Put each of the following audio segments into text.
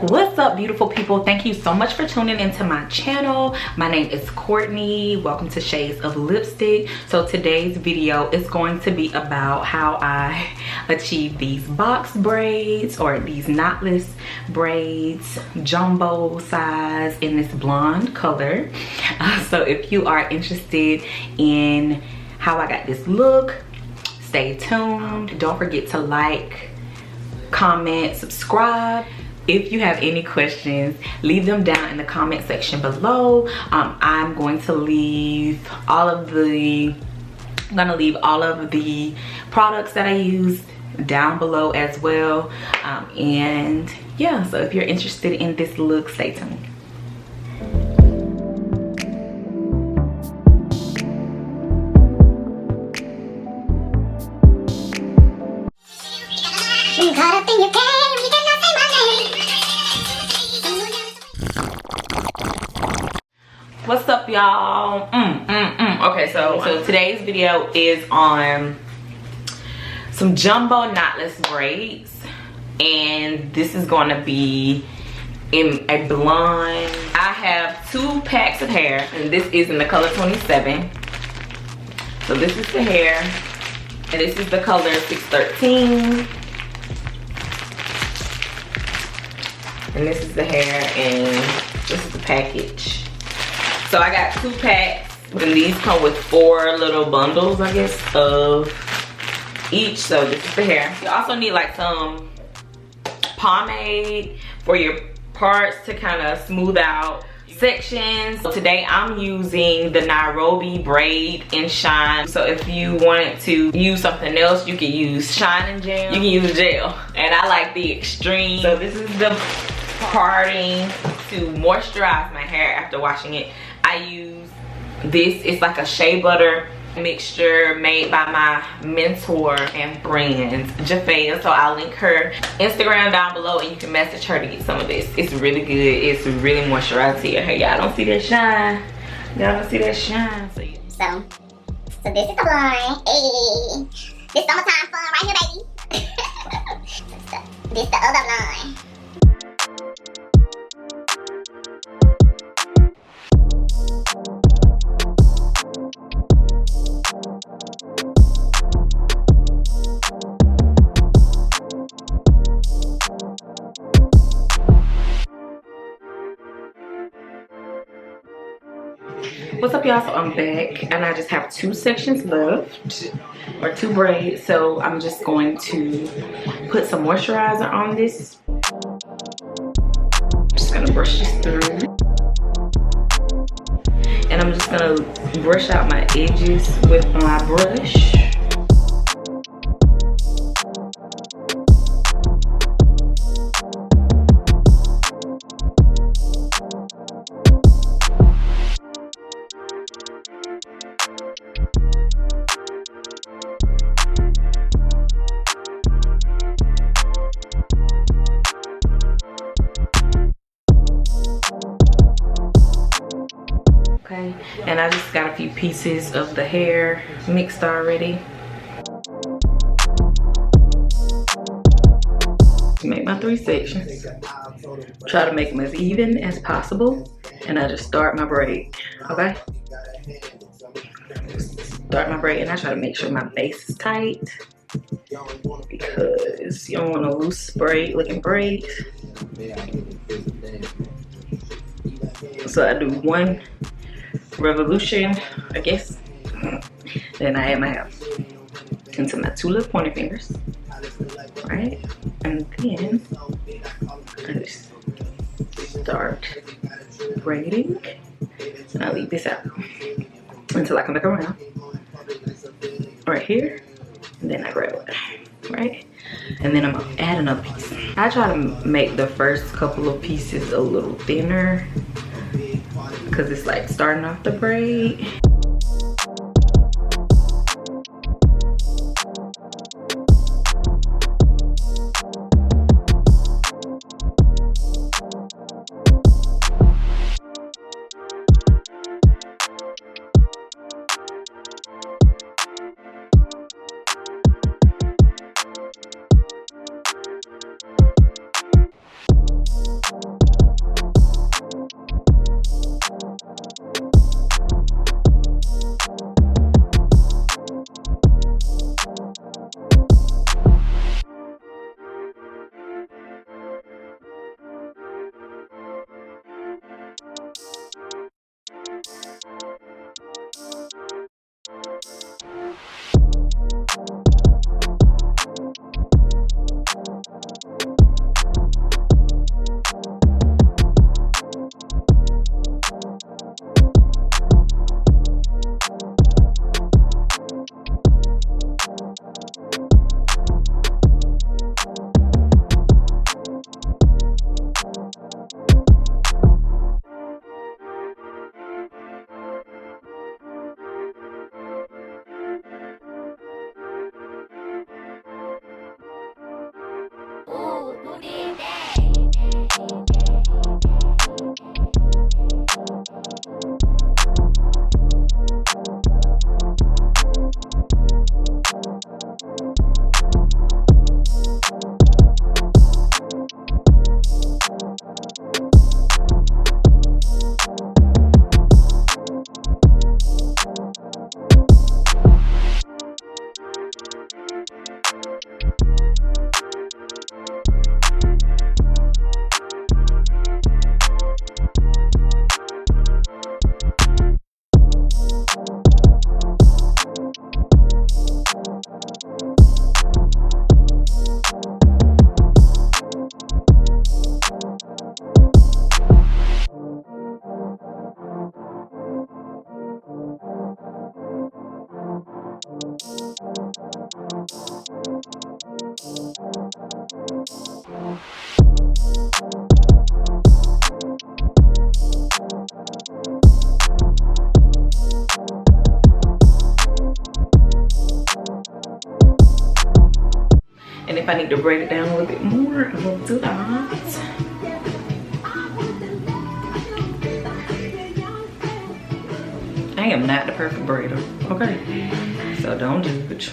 What's up, beautiful people? Thank you so much for tuning into my channel. My name is Courtney. Welcome to Shades of Lipstick. So today's video is going to be about how I achieve these box braids, or these knotless braids, jumbo size in this blonde color. So if you are interested in how I got this look, stay tuned. Don't forget to like, comment, subscribe. If you have any questions, leave them down in the comment section below. I'm going to leave all of the products that I use down below as well. And yeah, so if you're interested in this look, stay tuned. What's up, y'all? Okay, so today's video is on some jumbo knotless braids, and this is going to be in a blonde. I have 2 packs of hair, and this is in the color 27. So this is the hair, and this is the color 613. And this is the hair, and this is the package. So I got 2 packs, and these come with 4 little bundles, I guess, of each. So this is the hair. You also need like some pomade for your parts to kind of smooth out sections. So today I'm using the Nairobi Braid and Shine. So if you wanted to use something else, you can use Shine and Gel. You can use gel. And I like the extreme. So this is the parting to moisturize my hair after washing it. I use this. It's like a shea butter mixture made by my mentor and friend Jafea. So I'll link her Instagram down below, and you can message her to get some of this. It's really good. It's really moisturizing to your hair. Y'all don't see that shine. Y'all don't see that shine. So this is the blonde. Hey, this summertime fun right here, baby. This the other blonde. What's up, y'all? So I'm back, and I just have 2 sections left, or 2 braids. So I'm just going to put some moisturizer on this. Just gonna brush this through, and I'm just gonna brush out my edges with my brush. Okay, and I just got a few pieces of the hair mixed already. Make my 3 sections. Try to make them as even as possible, and I just start my braid. Okay, start my braid, and I try to make sure my base is tight, because you don't want a loose braid looking braid. So I do 1 revolution, I guess. Then I add my hair into my 2 little pointer fingers, right? And then I just start braiding, and I leave this out until I come back around right here, and then I grab it, right? And then I'm gonna add another piece. I try to make the first couple of pieces a little thinner, because it's like starting off the braid. And if I need to braid it down a little bit more, I will do that. I am not the perfect braider, okay? So don't judge.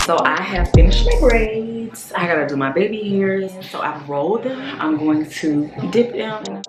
So I have finished my braids. I gotta do my baby hairs. So I've rolled them. I'm going to dip them.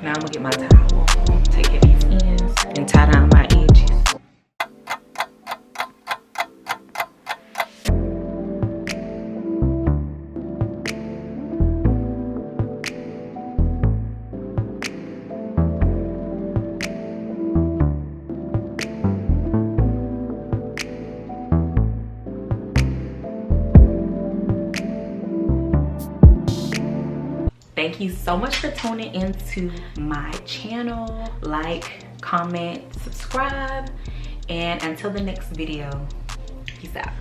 Now I'm gonna get my towel, take care of these ends, and tie down my edges. Thank you so much for tuning into my channel. Like, comment, subscribe, and until the next video, peace out.